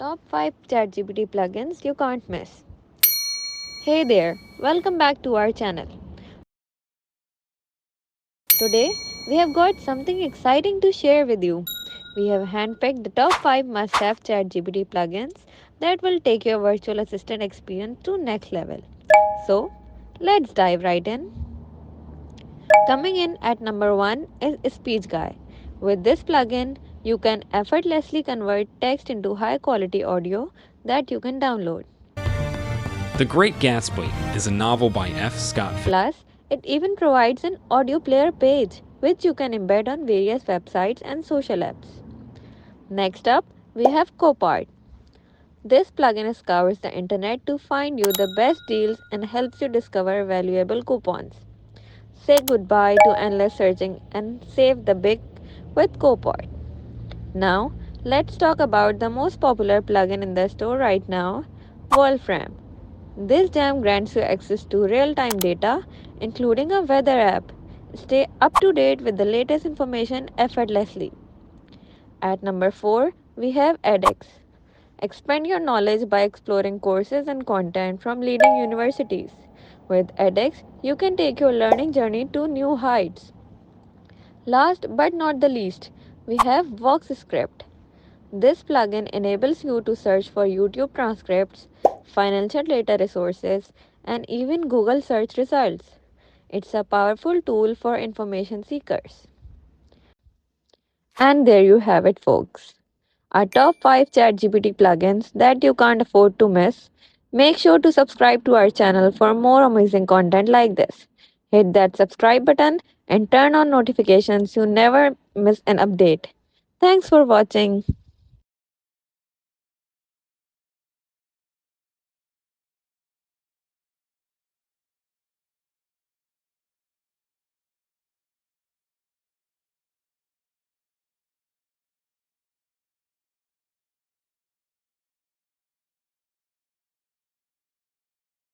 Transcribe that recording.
Top 5 ChatGPT plugins you can't miss. Hey there, welcome back to our channel. Today, we have got something exciting to share with you. We have handpicked the top 5 must have ChatGPT plugins that will take your virtual assistant experience to next level. So, let's dive right in. Coming in at number 1 is Speechguy. With this plugin, you can effortlessly convert text into high quality audio that you can download. The Great Gatsby is a novel by F. Scott Fitzgerald. Plus, it even provides an audio player page, which you can embed on various websites and social apps. Next up, we have Copart. This plugin scours the internet to find you the best deals and helps you discover valuable coupons. Say goodbye to endless searching and save the big with Copart. Now, let's talk about the most popular plugin in the store right now, Wolfram. This gem grants you access to real time data, including a weather app. Stay up to date with the latest information effortlessly. At number 4, we have edX. Expand your knowledge by exploring courses and content from leading universities. With edX, you can take your learning journey to new heights. Last but not the least, we have VoxScript. This plugin enables you to search for YouTube transcripts, financial data resources, and even Google search results. It's a powerful tool for information seekers. And there you have it, folks. Our top 5 ChatGPT plugins that you can't afford to miss. Make sure to subscribe to our channel for more amazing content like this. Hit that subscribe button and turn on notifications so you never miss an update. Thanks for watching.